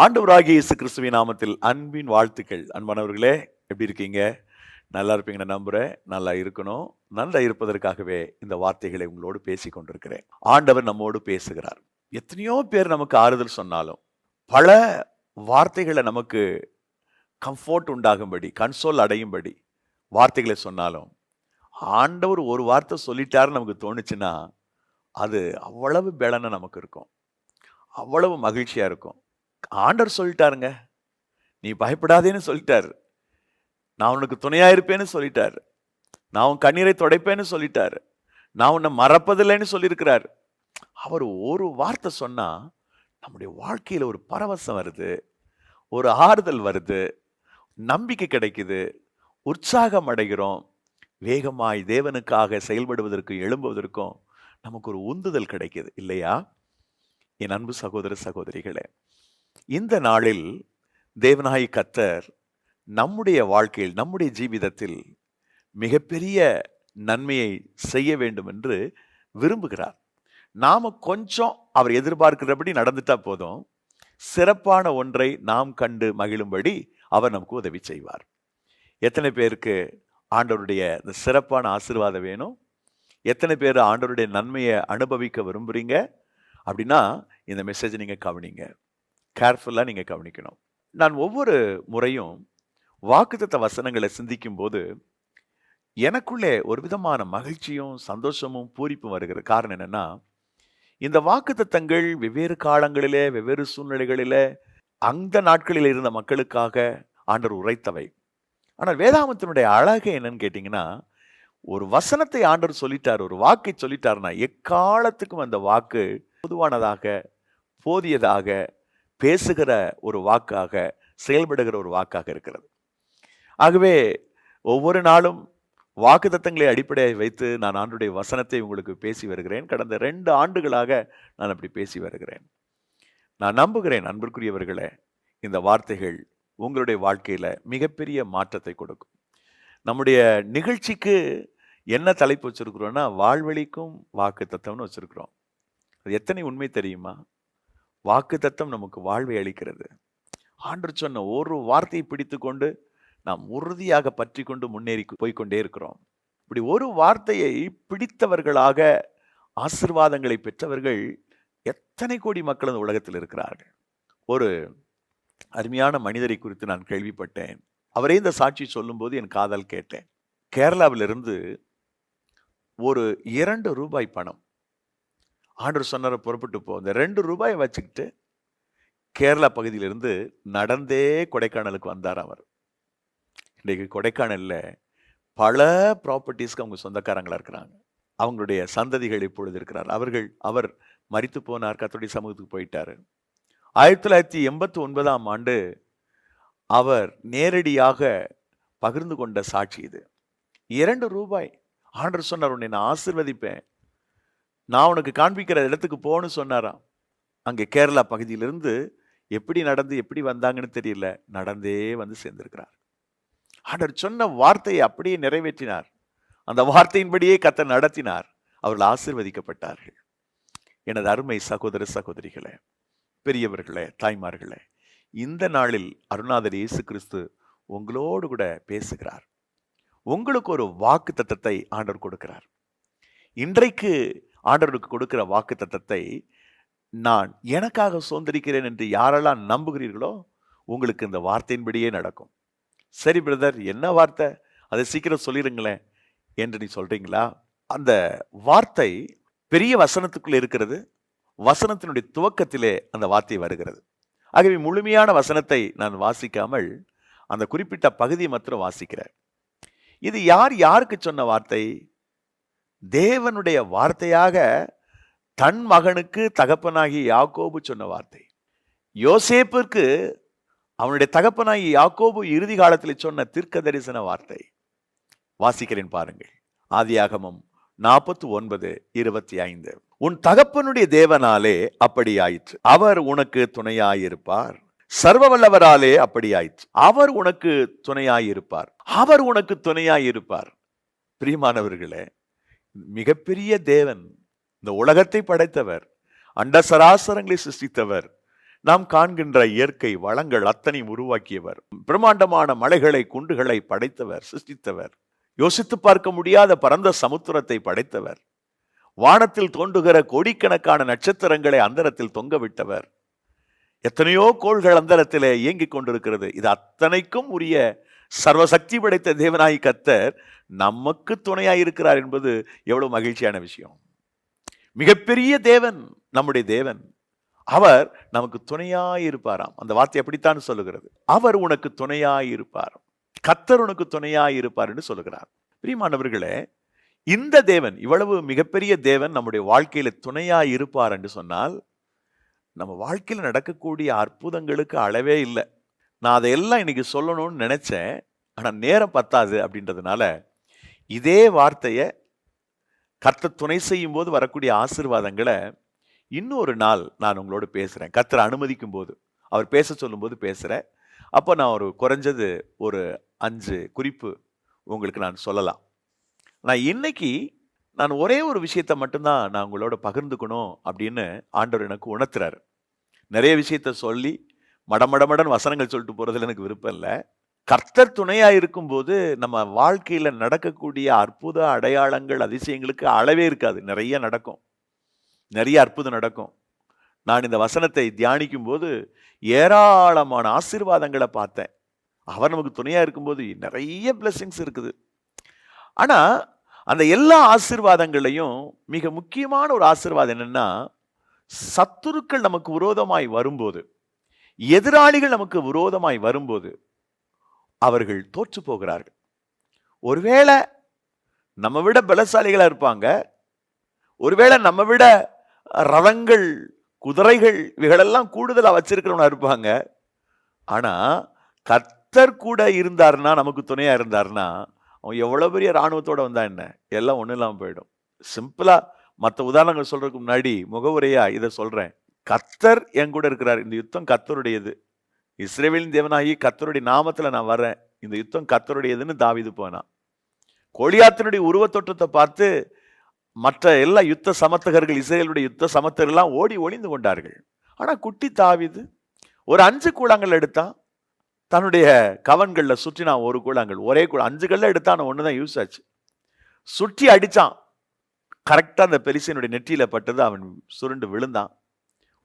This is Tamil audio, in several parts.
ஆண்டவராகிய இயேசு கிறிஸ்துவின் நாமத்தில் அன்பின் வாழ்த்துக்கள். அன்பானவர்களே, எப்படி இருக்கீங்க? நல்லா இருப்பீங்கன்னு நம்புறேன். நல்லா இருக்கணும். நல்லா இருப்பதற்காகவே இந்த வார்த்தைகளை உங்களோடு பேசிக் கொண்டிருக்கிறேன். ஆண்டவர் நம்மோடு பேசுகிறார். எத்தனையோ பேர் நமக்கு ஆறுதல் சொன்னாலும், பல வார்த்தைகளை நமக்கு கம்ஃபோர்ட் உண்டாகும்படி, கன்சோல் அடையும்படி வார்த்தைகளை சொன்னாலும், ஆண்டவர் ஒரு வார்த்தை சொல்லிட்டாருன்னு நமக்கு தோணுச்சுன்னா, அது அவ்வளவு பெலனா நமக்கு இருக்கும். அவ்வளவு மகிழ்ச்சியா இருக்கும். ஆண்டவர் சொல்லிட்டாருங்க, நீ பயப்படாதேன்னு சொல்லிட்டாரு. நான் உனக்கு துணையா இருப்பேன்னு சொல்லிட்டாரு. நான் உன் கண்ணீரை துடைப்பேன்னு சொல்லிட்டாரு. நான் உன்னை மறப்பதில்லைன்னு சொல்லியிருக்கிறார். அவர் ஒரு வார்த்தை சொன்னா நம்முடைய வாழ்க்கையில ஒரு பரவசம் வருது, ஒரு ஆறுதல் வருது, நம்பிக்கை கிடைக்குது, உற்சாகம் அடைகிறோம். வேகமாய் தேவனுக்காக செயல்படுவதற்கும் எழும்புவதற்கும் நமக்கு ஒரு உந்துதல் கிடைக்குது இல்லையா? என் அன்பு சகோதர சகோதரிகளே, இந்த நாளில் தேவனாய் கர்த்தர் நம்முடைய வாழ்க்கையில், நம்முடைய ஜீவிதத்தில் மிகப்பெரிய நன்மையை செய்ய வேண்டும் என்று விரும்புகிறார். நாம கொஞ்சம் அவர் எதிர்பார்க்கிறபடி நடந்துட்டா போதும், சிறப்பான ஒன்றை நாம் கண்டு மகிழும்படி அவர் நமக்கு உதவி செய்வார். எத்தனை பேருக்கு ஆண்டவருடைய இந்த சிறப்பான ஆசீர்வாதம் வேணும்? எத்தனை பேர் ஆண்டவருடைய நன்மையை அனுபவிக்க விரும்புறீங்க? அப்படின்னா இந்த மெசேஜை நீங்க கவனிங்க, கேர்ஃபுல்லா நீங்க கவனிக்கணும். நான் ஒவ்வொரு முறையும் வாக்குத்தத்த வசனங்களை சிந்திக்கும் போது எனக்குள்ளே ஒரு விதமான மகிழ்ச்சியும் சந்தோஷமும் பூரிப்பும் வருகிறது. காரணம் என்னன்னா, இந்த வாக்குத்தத்தங்கள் வெவ்வேறு காலங்களிலே, வெவ்வேறு சூழ்நிலைகளிலே, அந்த நாட்களில் இருந்த மக்களுக்காக ஆண்டவர் உரைத்தவை. ஆனால் வேதாகமத்தினுடைய அழகு என்னன்னு கேட்டீங்கன்னா, ஒரு வசனத்தை ஆண்டவர் சொல்லிட்டார், ஒரு வாக்கை சொல்லிட்டாருன்னா எக்காலத்துக்கும் அந்த வாக்கு பொதுவானதாக, போதியதாக, பேசுகிற ஒரு வாக்காக, செயல்படுகிற ஒரு வாக்காக இருக்கிறது. ஆகவே ஒவ்வொரு நாளும் வாக்குத்தத்தங்களை அடிப்படையாக வைத்து நான் ஆண்டவருடைய வசனத்தை உங்களுக்கு பேசி வருகிறேன். கடந்த 2 ஆண்டுகளாக நான் அப்படி பேசி வருகிறேன். நான் நம்புகிறேன் அன்பிற்குரியவர்களே, இந்த வார்த்தைகள் உங்களுடைய வாழ்க்கையில மிகப்பெரிய மாற்றத்தை கொடுக்கும். நம்முடைய நிகழ்ச்சிக்கு என்ன தலைப்பு வச்சிருக்கிறோம்னா, வாழ்வழிக்கும் வாக்குத்தத்தம்னு வச்சிருக்கிறோம். அது எத்தனை உண்மை தெரியுமா? வாக்குத்தத்தம் நமக்கு வாழ்வை அளிக்கிறது. ஆண்டவர் சொன்ன ஒரு வார்த்தையை பிடித்து கொண்டு நாம் உறுதியாக பற்றி கொண்டு முன்னேறி போய்கொண்டே இருக்கிறோம். இப்படி ஒரு வார்த்தையை பிடித்தவர்களாக ஆசீர்வாதங்களை பெற்றவர்கள் எத்தனை கோடி மக்கள் இந்த உலகத்தில் இருக்கிறார்கள். ஒரு அருமையான மனிதரை குறித்து நான் கேள்விப்பட்டேன். அவரே இந்த சாட்சி சொல்லும் போது என் காதால் கேட்டேன். கேரளாவிலிருந்து ஒரு 2 ரூபாய் பணம் ஆண்டவர் சொன்னார புறப்பட்டு போ. இந்த 2 ரூபாயை வச்சுக்கிட்டு கேரளா பகுதியிலிருந்து நடந்தே கொடைக்கானலுக்கு வந்தார் அவர். இன்றைக்கு கொடைக்கானல்ல பல ப்ராப்பர்ட்டிஸ்க்கு அவங்க சொந்தக்காரங்களா இருக்கிறாங்க. அவங்களுடைய சந்ததிகள் இப்பொழுது இருக்கிறார். அவர் மரித்து போனார், கர்த்தருடைய சமூகத்துக்கு போயிட்டாரு. 1989ஆம் ஆண்டு அவர் நேரடியாக பகிர்ந்து கொண்ட சாட்சி இது. 2 ரூபாய். ஆண்டவர் சொன்னார், உன்னை நான் ஆசீர்வதிப்பேன், நான் உனக்கு காண்பிக்கிற இடத்துக்கு போன்னு சொன்னாராம். அங்கே கேரளா பகுதியிலிருந்து எப்படி நடந்து எப்படி வந்தாங்கன்னு தெரியல, நடந்தே வந்து சேர்ந்திருக்கிறார். ஆண்டவர் சொன்ன வார்த்தையை அப்படியே நிறைவேற்றினார். அந்த வார்த்தையின்படியே கர்த்தர் நடத்தினார். அவர்கள் ஆசீர்வதிக்கப்பட்டார்கள். எனது அருமை சகோதர சகோதரிகளே, பெரியவர்களே, தாய்மார்களே, இந்த நாளில் அருணாதர் இயேசு கிறிஸ்து உங்களோடு கூட பேசுகிறார். உங்களுக்கு ஒரு வாக்கு தத்தத்தை ஆண்டவர் கொடுக்கிறார். இன்றைக்கு ஆண்டவருக்கு கொடுக்கிற வாக்கு தத்தத்தை நான் எனக்காக சுதந்திரிக்கிறேன் என்று யாரெல்லாம் நம்புகிறீர்களோ உங்களுக்கு இந்த வார்த்தையின்படியே நடக்கும். சரி பிரதர், என்ன வார்த்தை, அதை சீக்கிரம் சொல்லிடுங்களேன் என்று நீ சொல்றீங்களா? அந்த வார்த்தை பெரிய வசனத்துக்குள்ள இருக்கிறது. வசனத்தினுடைய துவக்கத்திலே அந்த வார்த்தை வருகிறது. ஆகவே முழுமையான வசனத்தை நான் வாசிக்காமல் அந்த குறிப்பிட்ட பகுதியை மாத்திரம் வாசிக்கிறேன். இது யாருக்கு சொன்ன வார்த்தை? தேவனுடைய வார்த்தையாக தன் மகனுக்கு தகப்பனாகி யாக்கோபு சொன்ன வார்த்தை. யோசேப்பிற்கு அவனுடைய தகப்பனாகி யாக்கோபு இறுதி காலத்தில் சொன்ன தீர்க்க தரிசன வார்த்தை. வாசிக்கிறேன் பாருங்கள். ஆதியாகமம் 49:25. உன் தகப்பனுடைய தேவனாலே அப்படி ஆயிற்று, அவர் உனக்கு துணையாயிருப்பார். சர்வ வல்லவராலே அப்படி ஆயிற்று, அவர் உனக்கு துணையாயிருப்பார். அவர் உனக்கு துணையாயிருப்பார். பிரியமானவர்களே, மிகப்பெரிய தேவன், இந்த உலகத்தை படைத்தவர், அண்ட சராசரங்களை சிருஷ்டித்தவர், நாம் காண்கின்ற இயற்கை வளங்கள் அத்தனையும் உருவாக்கியவர், பிரம்மாண்டமான மலைகளை குண்டுகளை படைத்தவர், சிருஷ்டித்தவர், யோசித்து பார்க்க முடியாத பரந்த சமுத்திரத்தை படைத்தவர், வானத்தில் தோன்றுகிற கோடிக்கணக்கான நட்சத்திரங்களை அந்தரத்தில் தொங்கவிட்டவர், எத்தனையோ கோள்கள் அந்தரத்திலே இயங்கிக் கொண்டிருக்கிறது. இது அத்தனைக்கும் உரிய சர்வசக்தி படைத்த தேவனாய் கர்த்தர் நமக்கு துணையாய் இருக்கிறார் என்பது எவ்வளவு மகிழ்ச்சியான விஷயம். மிகப்பெரிய தேவன் நம்முடைய தேவன். அவர் நமக்கு துணையாய் இருப்பாராம். அந்த வார்த்தை அப்படித்தான் சொல்லுகிறது. அவர் உனக்கு துணையாய் இருப்பார், கர்த்தர் உனக்கு துணையாய் இருப்பார் என்று சொல்லுகிறார். பிரியமானவர்களே, இந்த தேவன், இவ்வளவு மிகப்பெரிய தேவன் நம்முடைய வாழ்க்கையில துணையாய் இருப்பார் என்று சொன்னால், நம்ம வாழ்க்கையில் நடக்கக்கூடிய அற்புதங்களுக்கு அளவே இல்லை. நான் அதையெல்லாம் இன்னைக்கு சொல்லணும்னு நினைச்சேன், ஆனா நேரம் பத்தாது. அப்படின்றதுனால இதே வார்த்தையை கர்த்தர் துணை செய்யும் போது வரக்கூடிய ஆசீர்வாதங்களை இன்னொரு நாள் நான் உங்களோடு பேசுறேன். கர்த்தர் அனுமதிக்கும் போது, அவர் பேச சொல்லும் போது பேசுறேன். அப்போ நான் குறைஞ்சது ஒரு 5 குறிப்பு உங்களுக்கு நான் சொல்லலாம். நான் இன்னைக்கு ஒரே ஒரு விஷயத்தை மட்டும்தான் நான் உங்களோட பகிர்ந்துக்கணும் அப்படின்னு ஆண்டவர் எனக்கு உணர்த்துறாரு. நிறைய விஷயத்த சொல்லி மடமடமடன் வசனங்கள் சொல்லிட்டு போறதுல எனக்கு விருப்பம் இல்லை. கர்த்தர் துணையா இருக்கும்போது நம்ம வாழ்க்கையில நடக்கக்கூடிய அற்புத அடையாளங்கள், அதிசயங்களுக்கு அளவே இருக்காது. நிறைய நடக்கும், நிறைய அற்புதம் நடக்கும். நான் இந்த வசனத்தை தியானிக்கும் போது ஏராளமான ஆசீர்வாதங்களை பார்த்தேன். அவர் நமக்கு துணையா இருக்கும்போது நிறைய பிளெஸிங்ஸ் இருக்குது. ஆனா அந்த எல்லா ஆசீர்வாதங்களையும் மிக முக்கியமான ஒரு ஆசீர்வாதம் என்னன்னா, சத்துருக்கள் நமக்கு விரோதமாய் வரும்போது, எதிராளிகள் நமக்கு விரோதமாய் வரும்போது அவர்கள் தோற்று போகிறார்கள். ஒருவேளை நம்ம விட பலசாலிகளா இருப்பாங்க, ஒருவேளை நம்ம விட ரதங்கள், குதிரைகள் இவைகளெல்லாம் கூடுதலா வச்சிருக்கிறவனா இருப்பாங்க. ஆனா கர்த்தர் கூட இருந்தாருன்னா, நமக்கு துணையா இருந்தாருன்னா, அவன் எவ்வளவு பெரிய இராணுவத்தோட வந்தா என்ன, எல்லாம் ஒண்ணு இல்லாம போயிடும். சிம்பிளா மற்ற உதாரணங்கள் சொல்றதுக்கு முன்னாடி முகவுரையா இதை சொல்றேன். கர்த்தர் என் கூட இருக்கிறார். இந்த யுத்தம் கர்த்தருடையது. இஸ்ரவேலின் தேவனாகி கர்த்தருடைய நாமத்துல நான் வர்றேன். இந்த யுத்தம் கர்த்தருடையதுன்னு தாவீது போனான். கோலியாத்தினுடைய உருவத்தோற்றத்தை பார்த்து மற்ற எல்லா யுத்த சமர்த்தகர்கள், இஸ்ரவேலுடைய யுத்த சமர்த்தகர்கள் ஓடி ஒளிந்து கொண்டார்கள். ஆனா குட்டி தாவீது ஒரு 5 கூழாங்கல் எடுத்தான். தன்னுடைய கவன்கள்ல சுற்றினான். ஒரு கூழாங்கல், ஒரே 5 கல்ல எடுத்தான், ஒண்ணுதான் யூஸ் ஆச்சு. சுற்றி அடிச்சான். கரெக்டா அந்த பெலிஸ்தியனுடைய நெற்றியில பட்டது. அவன் சுருண்டு விழுந்தான்.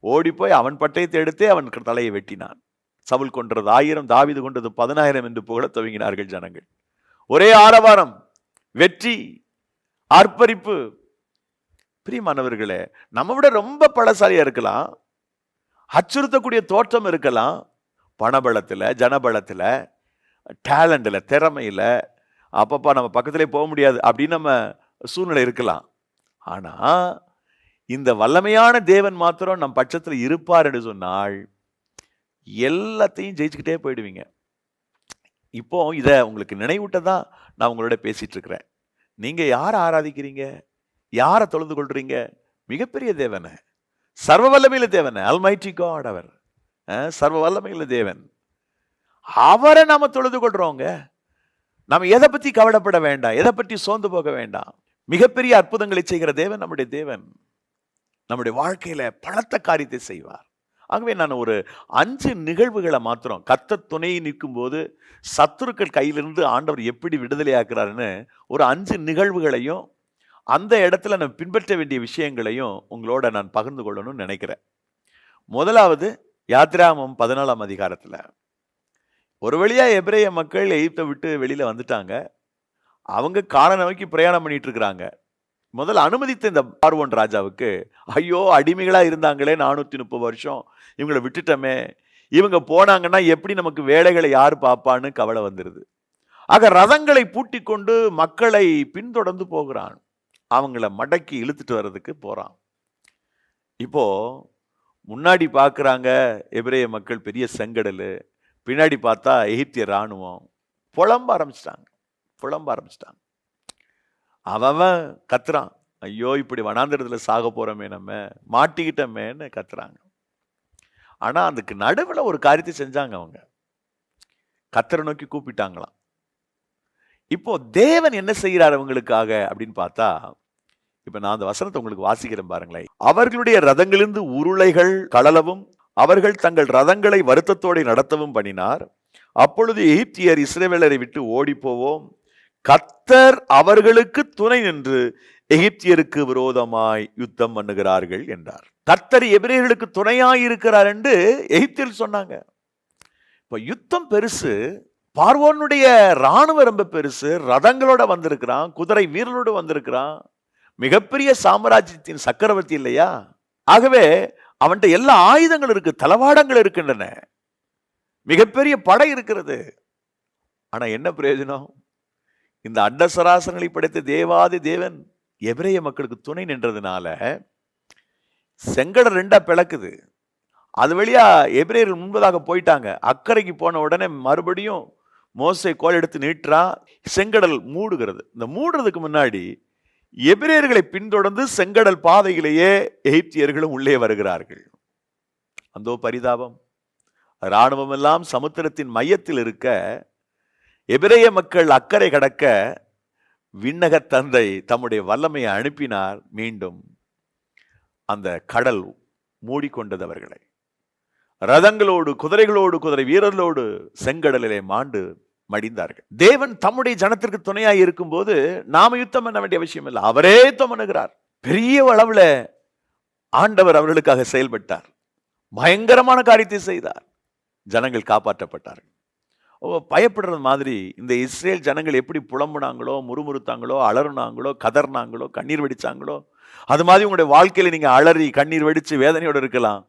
ஓடி போய் அவன் பட்டயத்தை எடுத்தே அவன் தலையை வெட்டினான். சவுல் கொன்றது 1000, தாவீது கொன்றது 10000 என்று புகழ துவங்கினார்கள் ஜனங்கள். ஒரே ஆரவாரம், வெற்றி, ஆர்ப்பரிப்பு. பிரியமானவர்களே, நம்ம விட ரொம்ப பலசாலியா இருக்கலாம், அச்சுறுத்தக்கூடிய தோற்றம் இருக்கலாம், பணபலத்துல, ஜனபலத்துல, டேலண்ட்ல, திறமையில, அப்பப்பா நம்ம பக்கத்திலே போக முடியாது அப்படின்னு நம்ம சூழ்நிலை இருக்கலாம். ஆனா இந்த வல்லமையான தேவன் மாத்திரம் நம் பட்சத்துல இருப்பார் என்று சொன்னால் எல்லாத்தையும் ஜெயிச்சுக்கிட்டே போயிடுவீங்க. இப்போ இதை உங்களுக்கு நினைவூட்டதான் நான் உங்களோட பேசிட்டு இருக்கிறேன். நீங்க யாரை ஆராதிக்கிறீங்க, யாரை தொழுது கொள்றீங்க? மிகப்பெரிய தேவனை, சர்வ வல்லமையில தேவனை, அல்மைட்டி காட். அவர் சர்வ வல்லமையில தேவன். அவரை நாம தொழுது கொள்றோங்க. நாம எதை பத்தி கவலைப்பட வேண்டாம், எதை பற்றி சோர்ந்து போக வேண்டாம். மிகப்பெரிய அற்புதங்களை செய்கிற தேவன் நம்முடைய தேவன். நம்முடைய வாழ்க்கையில பலத்த காரியத்தை செய்வார். ஆகவே நான் ஒரு 5 நிகழ்வுகளை மாத்திரம், கர்த்தர் துணை நிற்கும் போது சத்துருக்கள் கையிலிருந்து ஆண்டவர் எப்படி விடுதலை ஆக்குறாருன்னு ஒரு 5 நிகழ்வுகளையும், அந்த இடத்துல நான் பின்பற்ற வேண்டிய விஷயங்களையும் உங்களோட நான் பகிர்ந்து கொள்ளணும்னு நினைக்கிறேன். முதலாவது, யாத்திராகமம் 14ஆம் அதிகாரத்துல ஒரு வழியா எபிரேய மக்கள் எகிப்தை விட்டு வெளியில வந்துட்டாங்க. அவங்க கானானை நோக்கி பிரயாணம் பண்ணிட்டு இருக்கிறாங்க. முதல்ல அனுமதித்த இந்த பார்வோன் ராஜாவுக்கு, ஐயோ அடிமைகளா இருந்தாங்களே 430 வருஷம், இவங்களை விட்டுட்டோமே, இவங்க போனாங்கன்னா எப்படி நமக்கு வேலைகளை யாரு பாப்பான்னு கவலை வந்துருது. ஆக ரதங்களை பூட்டி கொண்டு மக்களை பின்தொடர்ந்து போகிறான். அவங்கள மடக்கி இழுத்துட்டு வர்றதுக்கு போறான். இப்போ முன்னாடி பார்க்குறாங்க எபிரேய மக்கள் பெரிய செங்கடல், பின்னாடி பார்த்தா எகிப்திய இராணுவம். புலம்ப ஆரம்பிச்சிட்டாங்க. அவன் கத்துறான், ஐயோ இப்படி வனாந்திரத்துல சாக போறோமே, நம்ம மாட்டிக்கிட்டோமேன்னு கத்துறாங்க. ஆனா அதுக்கு நடுவில் ஒரு காரியத்தை செஞ்சாங்க. அவங்க கர்த்தரை நோக்கி கூப்பிட்டாங்களாம். இப்போ தேவன் என்ன செய்கிறார் அவங்களுக்காக அப்படின்னு பார்த்தா, இப்ப நான் அந்த வசனத்தை உங்களுக்கு வாசிக்கிறேன் பாருங்களேன். அவர்களுடைய ரதங்களிலிருந்து உருளைகள் கழலவும் அவர்கள் தங்கள் ரதங்களை வருத்தத்தோடு நடத்தவும் பண்ணினார். அப்பொழுது எகிப்தியர் இஸ்ரவேலரை விட்டு ஓடி போவோம், கர்த்தர் அவர்களுக்கு துணை நின்று எகிப்தியருக்கு விரோதமாய் யுத்தம் பண்ணுகிறார்கள் என்றார். கர்த்தர் எபிரேயர்களுக்கு துணையாய் இருக்கிறார் என்று எகிப்தியர் சொன்னாங்க. இப்ப யுத்தம் பெருசு, பார்வோனுடைய ராணுவ ரொம்ப பெருசு, ரதங்களோட வந்திருக்கிறான், குதிரை வீரர்களோடு வந்திருக்கிறான், மிகப்பெரிய சாம்ராஜ்யத்தின் சக்கரவர்த்தி இல்லையா? ஆகவே அவன்கிட்ட எல்லா ஆயுதங்கள் இருக்கு, தளவாடங்கள் இருக்கின்றன, மிகப்பெரிய படை இருக்கிறது. ஆனா என்ன பிரயோஜனம்? இந்த அண்ட சராசரங்களை படைத்த தேவாதி தேவன் எபிரேய மக்களுக்கு துணை நின்றதுனால செங்கடல் ரெண்டா பிளக்குது. அது வழியா எபிரேயர்கள் முன்பதாக போயிட்டாங்க. அக்கறைக்கு போன உடனே மறுபடியும் மோசே கோல் எடுத்து நீட்டுறா, செங்கடல் மூடுகிறது. இந்த மூடுறதுக்கு முன்னாடி எபிரேயர்களை பின்தொடர்ந்து செங்கடல் பாதையிலேயே எகிப்தியர்களும் உள்ளே வருகிறார்கள். அந்தோ பரிதாபம்! இராணுவம் எல்லாம் சமுத்திரத்தின் மையத்தில் இருக்க, எபிரேய மக்கள் அக்கறை கடக்க விண்ணக தந்தை தம்முடைய வல்லமையை அனுப்பினார். மீண்டும் அந்த கடல் மூடிக்கொண்டது அவர்களை. ரதங்களோடு குதிரைகளோடு குதிரை வீரர்களோடு செங்கடலிலே மாண்டு மடிந்தார்கள். தேவன் தம்முடைய ஜனத்திற்கு துணையாய் இருக்கும் போது நாம யுத்தம் பண்ண வேண்டிய அவசியம் இல்லை, அவரே யுத்தம் பண்ணுகிறார். பெரிய அளவுல ஆண்டவர் அவர்களுக்காக செயல்பட்டார், பயங்கரமான காரியத்தை செய்தார், ஜனங்கள் காப்பாற்றப்பட்டார்கள். பயப்படுறது மாதிரி இந்த இஸ்ரேல் ஜனங்கள் எப்படி புலம்புனாங்களோ, முறுமுறுத்தாங்களோ, அலறுனாங்களோ, கதர்னாங்களோ, கண்ணீர் வெடிச்சாங்களோ, அது மாதிரி உங்களுடைய வாழ்க்கையில நீங்க அலறி கண்ணீர் வெடிச்சு வேதனையோடு இருக்கலாம்.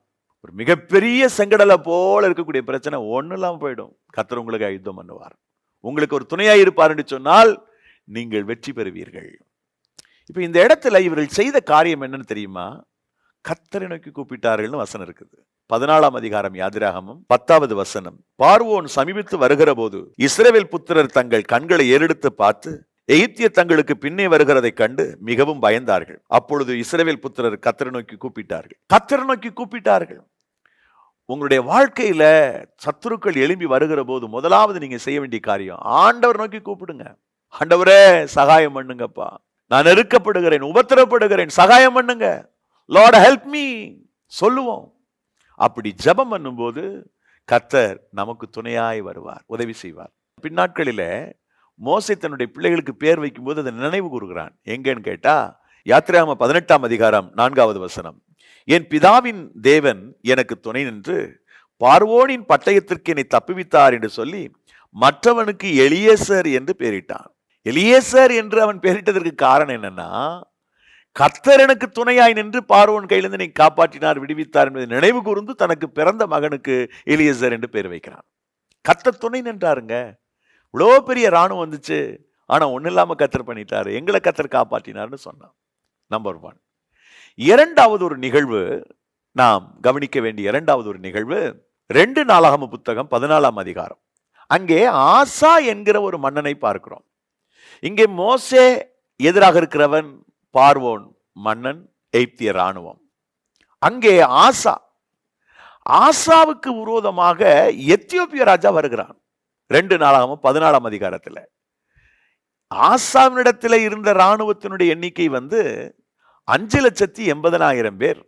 ஒரு மிகப்பெரிய செங்கடலை போல இருக்கக்கூடிய பிரச்சனை ஒன்றும் இல்லாம போயிடும். கர்த்தர் உங்களுக்கு யுத்தம் பண்ணுவார், உங்களுக்கு ஒரு துணையாய் இருப்பார் என்று சொன்னால் நீங்கள் வெற்றி பெறுவீர்கள். இப்ப இந்த இடத்துல இவர்கள் செய்த காரியம் என்னன்னு தெரியுமா? கர்த்தரை நோக்கி கூப்பிட்டார்கள்னு வசனம் இருக்குது. 14ஆம் அதிகாரம் யாதிராகமம் 10வது வசனம். பார்வோன் சமீபித்து வருகிற போது இஸ்ரவேல் புத்திரர் தங்கள் கண்களை ஏறெடுத்து பார்த்து எகிப்தியர் தங்களுக்கு பின்னே வருகிறதை கண்டு மிகவும் பயந்தார்கள். அப்பொழுது இஸ்ரவேல் புத்திரர் கர்த்தரை நோக்கி கூப்பிட்டார்கள். கர்த்தரை நோக்கி கூப்பிட்டார்கள். உங்களுடைய வாழ்க்கையில சத்துருக்கள் எழும்பி வருகிற போது முதலாவது நீங்க செய்ய வேண்டிய காரியம் ஆண்டவர் நோக்கி கூப்பிடுங்க. ஆண்டவரே சகாயம் பண்ணுங்கப்பா, நான் நெருக்கப்படுகிறேன், உபத்திரப்படுகிறேன், சகாயம் பண்ணுங்க, லார்ட் ஹெல்ப் மீ சொல்லுவோம். அப்படி ஜெபம் பண்ணும்போது கர்த்தர் நமக்கு துணையாய் வருவார், உதவி செய்வார். பின்னாட்களில மோசே தன்னுடைய பிள்ளைகளுக்கு பேர் வைக்கும் போது அதை நினைவு கூறுகிறான். எங்கன்னு கேட்டா யாத்திராகமம் 18ஆம் அதிகாரம் 4வது வசனம். என் பிதாவின் தேவன் எனக்கு துணை நின்று பார்வோனின் பட்டயத்திற்கு என்னை தப்புவித்தார் என்று சொல்லி மற்றவனுக்கு எலியேசர் என்று பெயரிட்டான். எலியேசர் என்று அவன் பெயரிட்டதற்கு காரணம் என்னன்னா, கர்த்தர் எனக்கு துணையாய் நின்று பார்வோன் கையிலிருந்து நீ காப்பாற்றினார், விடுவித்தார் என்பதை நினைவு கூர்ந்து தனக்கு பிறந்த மகனுக்கு எலியேசர் என்று பெயர் வைக்கிறான். கர்த்தர் துணை நின்றாருங்க. இவ்வளோ பெரிய ராணுவம் வந்துச்சு, ஆனா ஒன்னும் இல்லாம கர்த்தர் பண்ணிட்டாரு, எங்களை கர்த்தர் காப்பாற்றினார்னு சொன்னான். நம்பர் 1. இரண்டாவது ஒரு நிகழ்வு, நாம் கவனிக்க வேண்டிய இரண்டாவது ஒரு நிகழ்வு 2 நாளாகம புத்தகம் 14ஆம் அதிகாரம். அங்கே ஆசா என்கிற ஒரு மன்னனை பார்க்கிறோம். இங்கே மோசே எதிராக இருக்கிறவன் பார்வோன் மன்னன், எகிப்திய ராணுவம். அங்கே ஆசாவுக்கு விரோதமாக எத்தியோப்பிய ராஜா வருகிறான். 2 நாளாகமம் 14ஆம் அதிகாரத்துல ஆசாவினிடத்தில் இருந்த ராணுவத்தினுடைய எண்ணிக்கை 5,80,000 பேர்.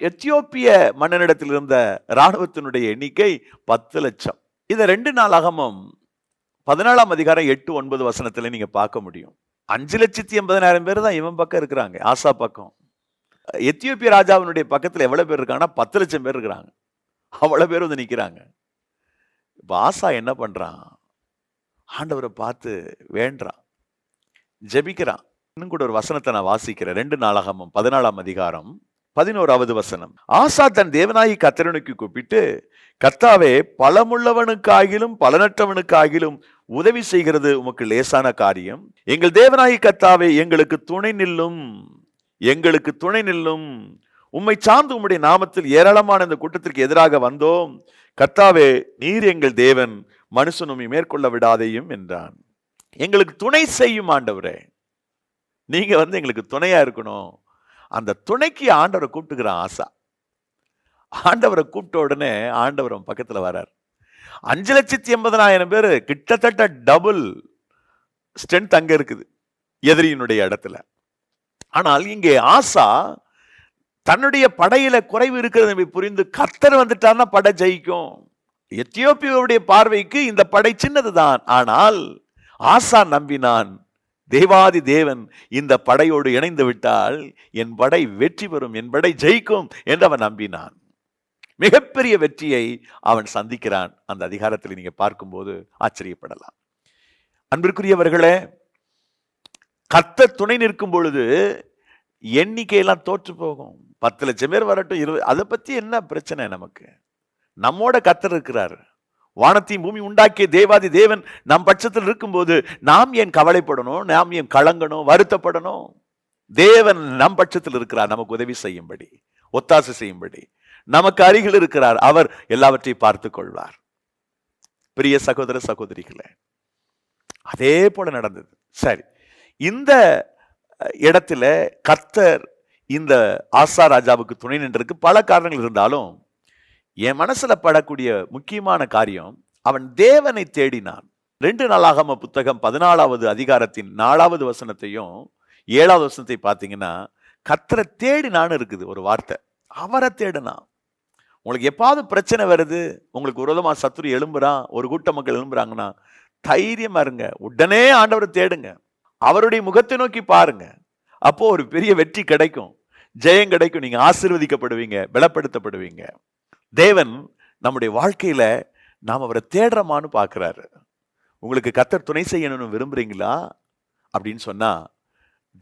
எத்தியோப்பிய மன்னனிடத்தில் இருந்த ராணுவத்தினுடைய எண்ணிக்கை 10 லட்சம். இதை 2 நாளாகமம் 14ஆம் அதிகாரம் 8-9 வசனத்துல நீங்க பார்க்க முடியும். 5,80,000 பேர் தான் இவன் பக்கம் இருக்கிறாங்க, ஆசா பக்கம். எத்தியோப்பிய ராஜாவினுடைய பக்கத்துல எவ்வளவு பேர் இருக்காங்கன்னா 10 லட்சம் பேர் இருக்கிறாங்க. அவ்வளவு பேர் நிக்கிறாங்க. இப்ப ஆசா என்ன பண்றான்? ஆண்டவரை பார்த்து வேண்டான், ஜெபிக்கிறான். இன்னும் கூட ஒரு வசனத்தை நான் வாசிக்கிறேன். 2 நாளாகமம் 14ஆம் அதிகாரம் 11வது வசனம். ஆசா தன் தேவனாகி கர்த்தரை நோக்கி கூப்பிட்டு, கர்த்தாவே, பலமுள்ளவனுக்காகிலும் பலனற்றவனுக்காகிலும் உதவி செய்கிறது உமக்கு லேசான காரியம். எங்கள் தேவனாகி கர்த்தாவே, எங்களுக்கு துணை நில்லும், எங்களுக்கு துணை நில்லும். உம்மை சார்ந்து உம்முடைய நாமத்தில் ஏராளமான இந்த கூட்டத்திற்கு எதிராக வந்தோம். கர்த்தாவே, நீர் எங்கள் தேவன், மனுஷன் உம்மை மேற்கொள்ள விடாதேயும் என்றான். எங்களுக்கு துணை செய்யும் ஆண்டவரே, நீங்க எங்களுக்கு துணையா இருக்கணும். அந்த துணைக்கு ஆண்டவரை கூப்பிட்டுக்கிறான் ஆசா. ஆண்டவரை கூப்பிட்ட உடனே ஆண்டவர் பக்கத்துல வரார். 5,80,000 பேர், கிட்டத்தட்ட டபுள் ஸ்ட்ரென்த் அங்க இருக்குது எதிரியினுடைய இடத்துல. ஆனால் இங்கே ஆசா தன்னுடைய படையில குறைவு இருக்கிறது புரிந்து கர்த்தர் வந்துட்டார்னா படை ஜெயிக்கும். எத்தியோப்பியாவுடைய பார்வைக்கு இந்த படை சின்னதுதான். ஆனால் ஆசா நம்பினான், தேவாதி தேவன் இந்த படையோடு இணைந்து விட்டால் என் படை வெற்றி பெறும், என் படை ஜெயிக்கும் என்று அவன் நம்பினான். மிகப்பெரிய வெற்றியை அவன் சந்திக்கிறான். அந்த அதிகாரத்தில் நீங்க பார்க்கும்போது ஆச்சரியப்படலாம். அன்பிற்குரியவர்களே, கர்த்தர் துணை நிற்கும் பொழுது எண்ணிக்கையெல்லாம் தோற்று போகும். 10 லட்சம் பேர் வரட்டும், 20, அதை பத்தி என்ன பிரச்சனை? நமக்கு நம்மோட கர்த்தர் இருக்கிறார். வானத்தையும் பூமி உண்டாக்கிய தேவாதி தேவன் நம் பட்சத்தில் இருக்கும்போது நாம் ஏன் கவலைப்படணும்? நாம் ஏன் கலங்கணும், வருத்தப்படணும்? தேவன் நம் பட்சத்தில் இருக்கிறார், நமக்கு உதவி செய்யும்படி, ஒத்தாசை செய்யும்படி நமக்கு அருகில் இருக்கிறார். அவர் எல்லாவற்றையும் பார்த்துக் கொள்வார். பிரிய சகோதர சகோதரிகளே, அதே போல நடந்தது. சரி, இந்த இடத்துல கர்த்தர் இந்த ஆசா ராஜாவுக்கு துணை நின்றதுக்கு பல காரணங்கள் இருந்தாலும் என் மனசுல படக்கூடிய முக்கியமான காரியம், அவன் தேவனை தேடினான். 2 நாளாகம புத்தகம் 14வது அதிகாரத்தின் 4வது வசனத்தையும் 7வது வசனத்தை பார்த்தீங்கன்னா, கர்த்தரை தேடினான்னு இருக்குது ஒரு வார்த்தை. அவரை தேடினான். உங்களுக்கு எப்பாவது பிரச்சனை வருது, உங்களுக்கு விரோதமா சத்துரு எழும்புறான், ஒரு கூட்ட மக்கள் எழும்புறாங்கன்னா தைரியமா இருங்க, உடனே ஆண்டவரை தேடுங்க, அவருடைய முகத்தை நோக்கி பாருங்க. அப்போ ஒரு பெரிய வெற்றி கிடைக்கும், ஜெயம் கிடைக்கும், நீங்க ஆசீர்வதிக்கப்படுவீங்க, பலப்படுத்தப்படுவீங்க. தேவன் நம்முடைய வாழ்க்கையில நாம் அவரை தேடுறோமான்னு பார்க்கிறாரு. உங்களுக்கு கர்த்தர் துணை செய்யணும்னு விரும்புறீங்களா அப்படின்னு சொன்னா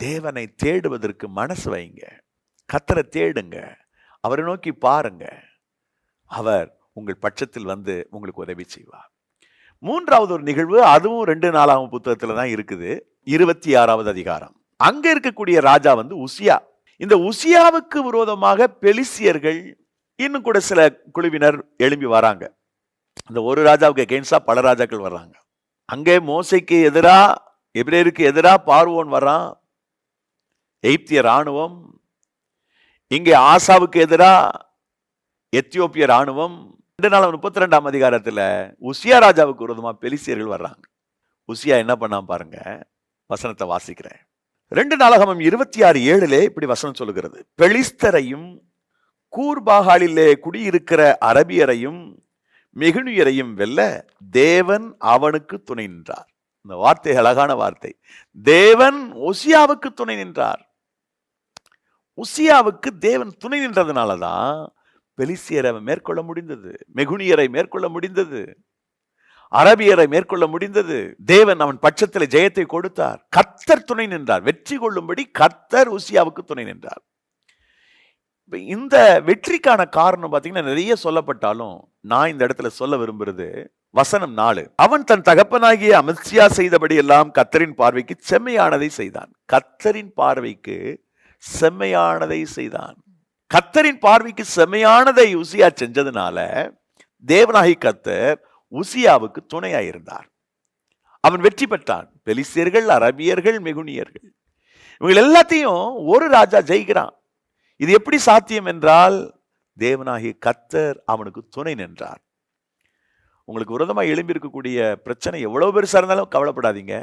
தேவனை தேடுவதற்கு மனசு வைங்க, கர்த்தரை தேடுங்க, அவரை நோக்கி பாருங்க. அவர் உங்கள் பட்சத்தில் வந்து உங்களுக்கு உதவி செய்வார். 3வது ஒரு நிகழ்வு, அதுவும் 2 நாளாகம புத்தகத்துல தான் இருக்குது, 26வது அதிகாரம். அங்க இருக்கக்கூடிய ராஜா வந்து உசியா. இந்த உசியாவுக்கு விரோதமாக பெலிஸ்தியர்கள் இன்னும் கூட சில குழுவினர் எழும்பி வராங்க. இந்த ஒரு ராஜாவுக்கு அகைன்ஸ்டா பல ராஜாக்கள் வர்றாங்க. அங்கே மோசைக்கு எதிரா, எபிரேயருக்கு எதிரா பார்வோன் வர்றான், எகிப்திய ராணுவம். இங்கே ஆசாவுக்கு எதிரா எத்தியோப்பிய ராணுவம். 2 நாள் 32ஆம் அதிகாரத்துல உசியா ராஜாவுக்கு விரோதமா பெலிஸ்தியர்கள் வர்றாங்க. உசியா என்ன பண்ணா பாருங்க, வசனத்தை வாசிக்கிறேன். 2 நாளாகமம் 26:7 இப்படி வசனம் சொல்லுகிறது, பெலிஸ்தரையும் கூர்பாகாலிலே குடியிருக்கிற அரபியரையும் மெகுனியரையும் வெல்ல தேவன் அவனுக்கு துணை நின்றார். இந்த வார்த்தை அழகான வார்த்தை. தேவன் உசியாவுக்கு துணை நின்றார். உசியாவுக்கு தேவன் துணை நின்றதுனாலதான் பெலிஸ்தியரை மேற்கொள்ள முடிந்தது, மெகுனியரை மேற்கொள்ள முடிந்தது, அரபியரை மேற்கொள்ள முடிந்தது. தேவன் அவன் பட்சத்தில் ஜெயத்தை கொடுத்தார். கர்த்தர் துணை நின்றார். வெற்றி கொள்ளும்படி கர்த்தர் உசியாவுக்கு துணை நின்றார். இந்த வெற்றிக்கான காரணம் பாத்தீங்கன்னா நிறைய சொல்லப்பட்டாலும் நான் இந்த இடத்துல சொல்ல விரும்புறது வசனம் 4. அவன் தன் தகப்பனாகிய அமத்சியா செய்தபடி எல்லாம் கர்த்தரின் பார்வைக்கு செம்மையானதை செய்தான். கர்த்தரின் பார்வைக்கு செம்மையானதை செய்தான். கர்த்தரின் பார்வைக்கு செம்மையானதை உசியா செஞ்சதுனால தேவனாகி கர்த்தர் உசியாவுக்கு துணையாயிருந்தார். அவன் வெற்றி பெற்றான். பெலிஸ்தியர்கள், அரபியர்கள், மெகுனியர்கள், இவங்க எல்லாத்தையும் ஒரு ராஜா ஜெயிக்கிறான். இது எப்படி சாத்தியம் என்றால் தேவனாகிய கர்த்தர் அவனுக்கு துணை நின்றார். உங்களுக்கு விரோதமா எழும்பி இருக்கக்கூடிய பிரச்சனை எவ்வளவு பெருசா இருந்தாலும் கவலைப்படாதீங்க.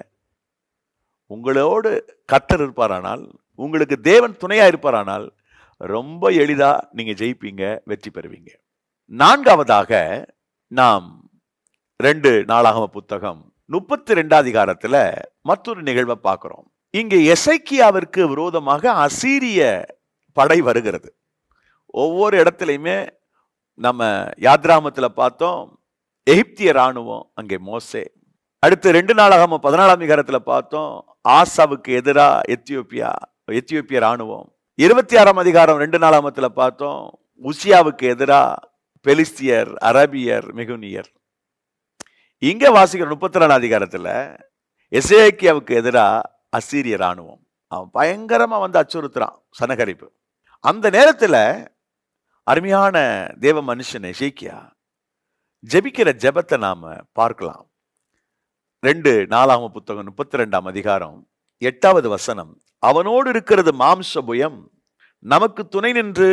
உங்களோடு கர்த்தர் இருப்பாரானால், உங்களுக்கு தேவன் துணையா இருப்பாரானால் ரொம்ப எளிதா நீங்க ஜெயிப்பீங்க, வெற்றி பெறுவீங்க. 4வதாக நாம் 2 நாளாகம புத்தகம் 32 அதிகாரத்துல மற்றொரு நிகழ்வை பார்க்கிறோம். இங்கே எசேக்கியாவிற்கு விரோதமாக அசீரிய படை வருகிறது. ஒவ்வொரு இடத்துலையுமே நம்ம யாத்ராமத்துல பார்த்தோம், எகிப்திய ராணுவம், அங்கே மோசே. அடுத்து 2 நாளாகம 14ஆம் அதிகாரத்துல பார்த்தோம், ஆசாவுக்கு எதிரா எத்தியோப்பிய ராணுவம். 26ஆம் அதிகாரம் 2 நாளாகமத்துல பார்த்தோம், உசியாவுக்கு எதிரா பெலிஸ்தியர், அரபியர், மெகுனியர். இங்க வாசிக்கிற 32ஆம் அதிகாரத்துல எசேக்கியாவுக்கு எதிரா அசீரிய ராணுவம். அவன் பயங்கரமா வந்து அச்சுறுத்துறான், சனகரிப்பு. அந்த நேரத்துல அருமையான தேவ மனுஷன் எசேக்கியா ஜெபிக்கிற ஜெபத்தை நாம பார்க்கலாம். 2 நாளாகம புத்தகம் 32ஆம் அதிகாரம் 8வது வசனம். அவனோடு இருக்கிறது மாம்சபுயம், நமக்கு துணை நின்று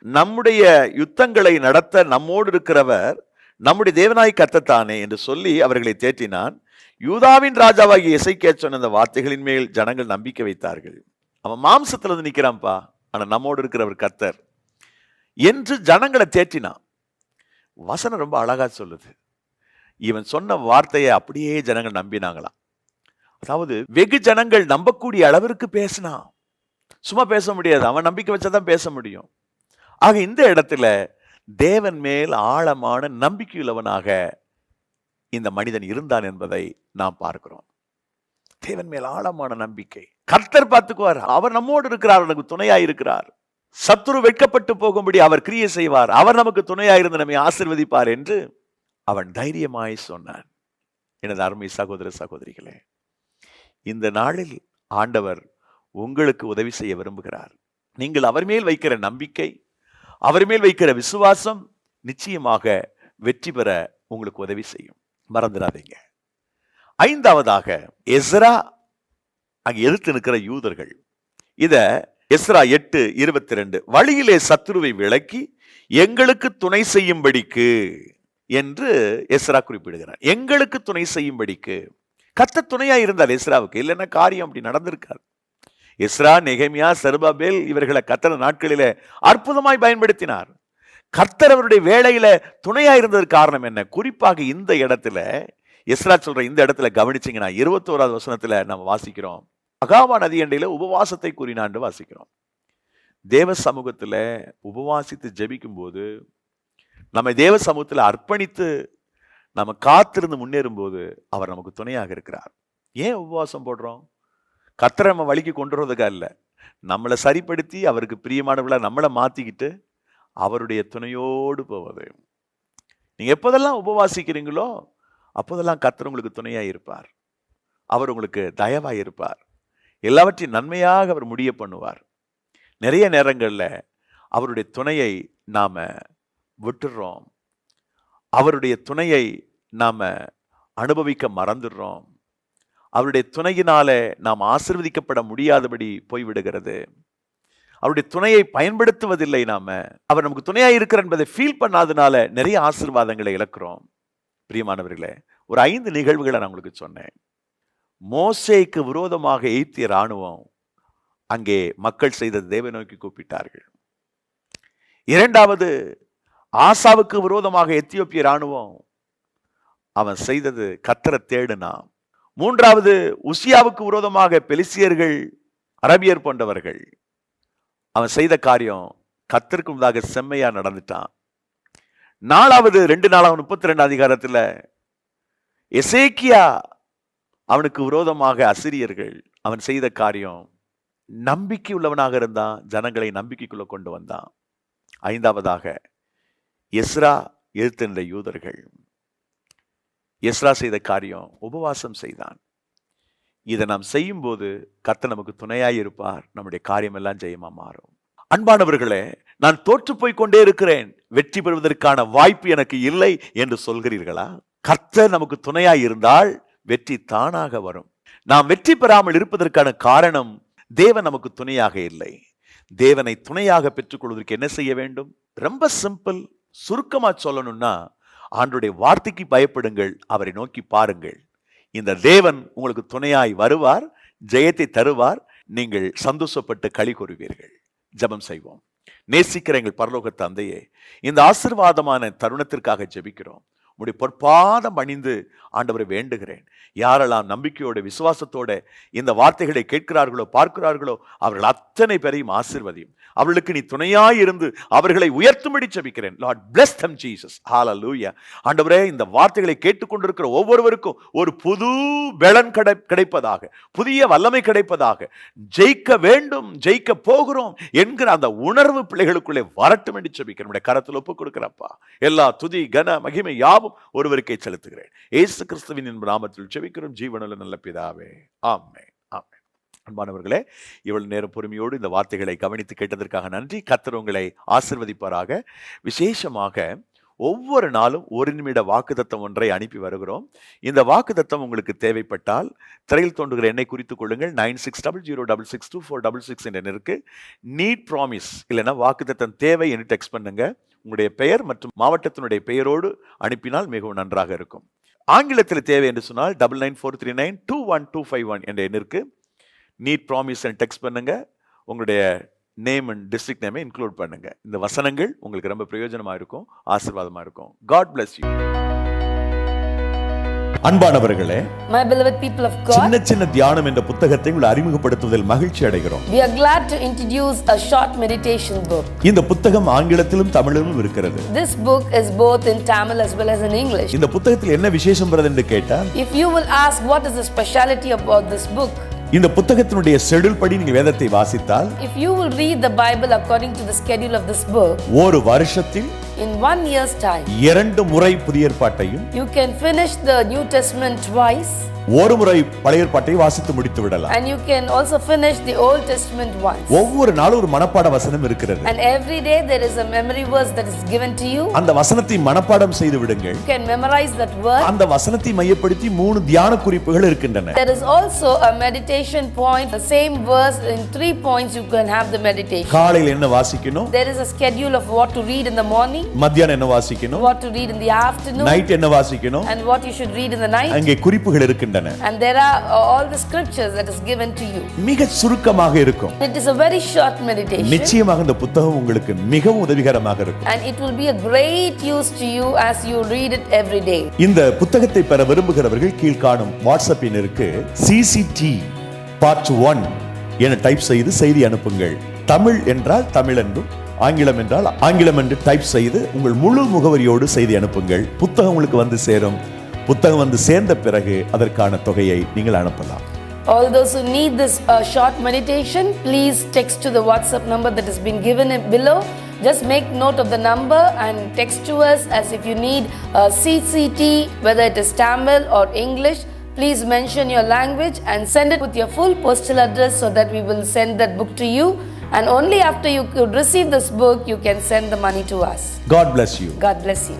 நம்முடைய யுத்தங்களை நடத்த நம்மோடு இருக்கிறவர் நம்முடைய தேவனாய் கர்த்தத்தானே என்று சொல்லி அவர்களை தேற்றினான். யூதாவின் ராஜாவாகிய எசேக்கியா சொன்ன அந்த வார்த்தைகளின் மேல் ஜனங்கள் நம்பிக்கை வைத்தார்கள். அவன் மாம்சத்துல இருந்து நிக்கிறான்ப்பா, ஆனா நம்மோடு இருக்கிறவர் கர்த்தர். என்று ஜனங்களை தேற்றினான். வசனம் ரொம்ப அழகா சொல்லுது. இவன் சொன்ன வார்த்தையை அப்படியே ஜனங்கள் நம்பினாங்களாம். அதாவது வெகு ஜனங்கள் நம்பக்கூடிய அளவிற்கு பேசினான். சும்மா பேச முடியாது, அவன் நம்பிக்கை வச்சாதான் பேச முடியும். ஆக இந்த இடத்துல தேவன் மேல் ஆழமான நம்பிக்கையுள்ளவனாக இந்த மனிதன் இருந்தான் என்பதை நாம் பார்க்கிறோம். தேவன் மேல் ஆழமான நம்பிக்கை. கர்த்தர் பார்த்துக்குவார், அவர் நம்மோடு இருக்கிறார், நமக்கு துணையாய் இருக்கிறார். சத்துரு வெட்கப்பட்டு போகும்படி அவர் கிரியை செய்வார், அவர் நமக்கு துணையாயிருந்து நம்மை ஆசீர்வதிப்பார் என்று அவன் தைரியமாய் சொன்னான். எனது அருமை சகோதர சகோதரிகளே, இந்த நாளில் ஆண்டவர் உங்களுக்கு உதவி செய்ய விரும்புகிறார். நீங்கள் அவர் மேல் வைக்கிற நம்பிக்கை, அவர் மேல் வைக்கிற விசுவாசம் நிச்சயமாக வெற்றி பெற உங்களுக்கு உதவி செய்யும். மறந்துடாதீங்க. ஐந்தாவதாக எஸ்ரா அங்கே எதிர்த்து நிற்கிற யூதர்கள். இத எஸ்ரா 8:22 வழியிலே சத்துருவை விலக்கி எங்களுக்கு துணை செய்யும்படிக்கு என்று எஸ்ரா குறிப்பிடுகிறார். எங்களுக்கு துணை செய்யும்படிக்கு கர்த்தர் துணையா இருந்தார் எஸ்ராவுக்கு, இல்லைன்னா காரியம் அப்படி நடந்திருக்காது. எஸ்ரா, நெகேமியா, செருபாபேல் இவர்களை கர்த்தர் நாட்களிலே அற்புதமாய் பயன்படுத்தினார். கர்த்தர் அவருடைய வேலையில துணையா இருந்ததற்கு காரணம் என்ன? குறிப்பாக இந்த இடத்துல எஸ்ரா சொல்ற இந்த இடத்துல கவனிச்சீங்கன்னா 21வது வசனத்துல நம்ம வாசிக்கிறோம், அகாவா நதி அண்டையில உபவாசத்தை கூறினான்னு வாசிக்கிறோம். தேவ சமூகத்துல உபவாசித்து ஜெபிக்கும் போது, நம்ம தேவ சமூகத்துல அர்ப்பணித்து நம்ம காத்திருந்து முன்னேறும் போது அவர் நமக்கு துணையாக இருக்கிறார். ஏன் உபவாசம் போடுறோம்? கர்த்தரை நம்ம வழிக்கு கொண்டு வரதுக்காக இல்ல, நம்மளை சரிப்படுத்தி அவருக்கு பிரியமானவர்களா நம்மளை மாத்திக்கிட்டு அவருடைய துணையோடு போவது. நீங்க எப்போதெல்லாம் உபவாசிக்கிறீங்களோ அப்போதெல்லாம் கர்த்தர் உங்களுக்கு துணையா இருப்பார், அவர் உங்களுக்கு தயவாய் இருப்பார், எல்லாவற்றையும் நன்மையாக அவர் முடிய பண்ணுவார். நிறைய நேரங்கள்ல அவருடைய துணையை நாம விட்டுடுறோம், அவருடைய துணையை நாம அனுபவிக்க மறந்துடுறோம், அவருடைய துணையினால நாம் ஆசீர்வதிக்கப்பட முடியாதபடி போய்விடுகிறது. அவருடைய துணையை பயன்படுத்துவதில்லை, நாம அவர் நமக்கு துணையா இருக்கிறார் என்பதை ஃபீல் பண்ணாதனால நிறைய ஆசீர்வாதங்களை இழக்கிறோம். பிரியமானவர்களே, ஒரு 5 நிகழ்வுகளை நான் உங்களுக்கு சொன்னேன். மோசேக்கு விரோதமாக எகிப்திய ராணுவம் அங்கே மக்கள் செய்த தேவனை நோக்கி கூப்பிட்டார்கள். இரண்டாவது, ஆசாவுக்கு விரோதமாக எத்தியோப்பிய ராணுவம் அவன் செய்தது கர்த்தரை தேடுனான். மூன்றாவது, உசியாவுக்கு விரோதமாக பெலிசியர்கள், அரபியர் போன்றவர்கள் அவன் செய்த காரியம் கர்த்தருக்கு முன்பாக செம்மையா நடந்துட்டான். நாலாவது, 2 நாளாக 32 அதிகாரத்துல எசேக்கியா அவனுக்கு விரோதமாக அசிரியர்கள் அவன் செய்த காரியம் நம்பிக்கை உள்ளவனாக இருந்தான், ஜனங்களை நம்பிக்கைக்குள்ள கொண்டு வந்தான். ஐந்தாவதாக எஸ்ரா எதிர்த்து நின்ற யூதர்கள். எஸ்ரா செய்த காரியம் உபவாசம் செய்தான். இதை நாம் செய்யும் போது கர்த்தர் நமக்கு துணையாய் இருப்பார், நம்முடைய காரியம் எல்லாம் ஜெயமா மாறும். அன்பானவர்களே, நான் தோற்று போய் கொண்டே இருக்கிறேன், வெற்றி பெறுவதற்கான வாய்ப்பு எனக்கு இல்லை என்று சொல்கிறீர்களா? கர்த்தர் நமக்கு துணையாய் இருந்தால் வெற்றி தானாக வரும். நாம் வெற்றி பெறாமல் இருப்பதற்கான காரணம் தேவன் நமக்கு துணையாக இல்லை. தேவனை துணையாக பெற்றுக்கொள்வதற்கு என்ன செய்ய வேண்டும்? ரொம்ப சிம்பிள். சுருக்கமா சொல்லணும்னா, ஆண்டவருடைய வார்த்தைக்கு பயப்படுங்கள், அவரை நோக்கி பாருங்கள். இந்த தேவன் உங்களுக்கு துணையாய் வருவார், ஜெயத்தை தருவார், நீங்கள் சந்தோஷப்பட்டு களி கூறுவீர்கள். ஜெபம் செய்வோம். நேசிக்கிற எங்கள் பரலோக தந்தையே, இந்த ஆசீர்வாதமான தருணத்திற்காக ஜெபிக்கிறோம். உம்முடைய பொற்பாதம் அணிந்து ஆண்டவரை வேண்டுகிறேன். யாரெல்லாம் நம்பிக்கையோட விசுவாசத்தோட இந்த வார்த்தைகளை கேட்கிறார்களோ பார்க்கிறார்களோ அவர்கள் அத்தனை பேரையும் ஆசீர்வதியும். அவர்களுக்கு நீ துணையாய் இருந்து அவர்களை உயர்த்தும்படி ஜெபிக்கிறேன். Lord bless them Jesus. ஹalleluya. ஆண்டவரே, இந்த வார்த்தைகளை கேட்டுக்கொண்டிருக்கிற ஒவ்வொருவருக்கும் ஒரு புது பலன் கிடைப்பதாக, புதிய வல்லமை கிடைப்பதாக, ஜெயிக்க வேண்டும், ஜெயிக்க போகிறோம் என்கிற அந்த உணர்வு பிள்ளைகளுக்குள்ளே வரட்டும் என்று ஜெபிக்கிறேன். உம்முடைய கரத்தில் ஒப்புக் கொடுக்கிறப்பா. எல்லா துதி கன மகிமை யாவும் ஒருவருக்கே செலுத்துகிறேன். இயேசு கிறிஸ்துவின் நாமத்தில் ஜெபிக்கிறோம் ஜீவனுள்ள நல்ல பிதாவே. ஆமென். ஆமென். அன்பானவர்களே, இவ்வளவு நேரம் பொறுமையோடு இந்த வார்த்தைகளை கவனித்து கேட்டதற்காக நன்றி. கர்த்தர் உங்களை ஆசீர்வதிப்பாராக. விசேஷமாக ஒவ்வொரு நாளும் 1 நிமிட வாக்குத்தத்தம் ஒன்றை அனுப்பி வருகிறோம். இந்த வாக்குத்தத்தம் உங்களுக்கு தேவைப்பட்டால் திரையில் தோன்றுகிற எண்ணை குறித்துக் கொள்ளுங்கள். 9600662466 என்ற எண்ணிற்கு நீட் ப்ராமிஸ் இல்லைன்னா வாக்குத்தத்தம் தேவை என்று டெக்ஸ்ட் பண்ணுங்க. உங்களுடைய பெயர் மற்றும் மாவட்டத்தினுடைய பெயரோடு அனுப்பினால் மிகவும் நன்றாக இருக்கும். ஆங்கிலத்தில் தேவை என்று சொன்னால் 9943921251 என்ற எண்ணிற்கு நீட் ப்ராமிஸ் டெக்ஸ்ட் பண்ணுங்க. உங்களுடைய நேம் அண்ட் டிஸ்ட்ரிக்ட் நேமை இன்க்ளூட் பண்ணுங்க. இந்த வசனங்கள் உங்களுக்கு ரொம்ப பிரயோஜனமா இருக்கும், ஆசீர்வாதமா இருக்கும். God bless you. அன்பானவர்களே, My beloved people of God, சின்ன சின்ன தியானம் என்ற புத்தகத்தை உங்களை அறிமுகப்படுத்துவதில் மகிழ்ச்சி அடைகிறோம். we are glad to introduce a short meditation book. இந்த புத்தகம் ஆங்கிலத்திலும் தமிழிலும் இருக்கிறது. This book is both in Tamil as well as in English. இந்த புத்தகத்தில் என்ன விசேஷம் என்று கேட்டா, If you will ask what is the speciality about this book, இந்த புத்தகத்தினுடைய ஷெட்யூல் படி நீங்கள் வேதத்தை வாசித்தால், if you will read the Bible according to the schedule of this book, ஒரு வருஷத்தில் in 1 year's time, 2 முறை புதிய ஏற்பாட்டையும் you can finish the New Testament twice, ஒரு முறை பழைய ஏற்பாட்டை வாசித்து முடித்து விடலாம். and you can also finish the Old Testament once. ஒவ்வொரு நாளும் ஒரு மனப்பாட வசனம் இருக்கிறது. And every day there is a memory verse that is given to you. அந்த வசனத்தை மனப்பாடம் செய்து விடுங்கள். You can memorize that verse. அந்த வசனத்தை மையப்படுத்தி 3 தியான குறிப்புகள் இருக்கின்றன. There is also a meditation point, the same verse in 3 points you can have the meditation. காலையில் என்ன வாசிக்கணும், There is a schedule of what to read in the morning, மத்தியானம் என்ன வாசிக்கணும், what to read in the afternoon, night என்ன வாசிக்கணும், and what you should read in the night. அங்கே குறிப்புகள் இருக்கின்றன. And there are all the scriptures that is given to you. மிக சுருக்கமாக இருக்கும். It is a very short meditation. நிச்சயமாக இந்த புத்தகம் உங்களுக்கு மிகவும் உதவிகரமாக இருக்கும். And it will be a great use to you as you read it every day. இந்த புத்தகத்தை பெற விரும்புகிறவர்கள் கீழ்காணும் வாட்ஸ்அப் எண்ணிற்கு CCT Part 1 என டைப் செய்து செய்தி அனுப்புங்கள். தமிழ் என்றால் தமிழ் என்றும், ஆங்கிலம் என்றால் ஆங்கிலம் என்று டைப் செய்து உங்கள் முழு முகவரியோடு செய்தி அனுப்புங்கள். புத்தகம் உங்களுக்கு வந்து சேரும். புத்தகம் வந்து சேர்ந்த பிறகு அதற்கான தொகையை நீங்கள் அனுப்பலாம். All those who need this short meditation, please text to the WhatsApp number that has been given below. Just make note of the number and text to us as if you need CCT, whether it is Tamil or English. Please mention your language and send it with your full postal address so that we will send that book to you. And only after you could receive this book, you can send the money to us. God bless you. God bless you.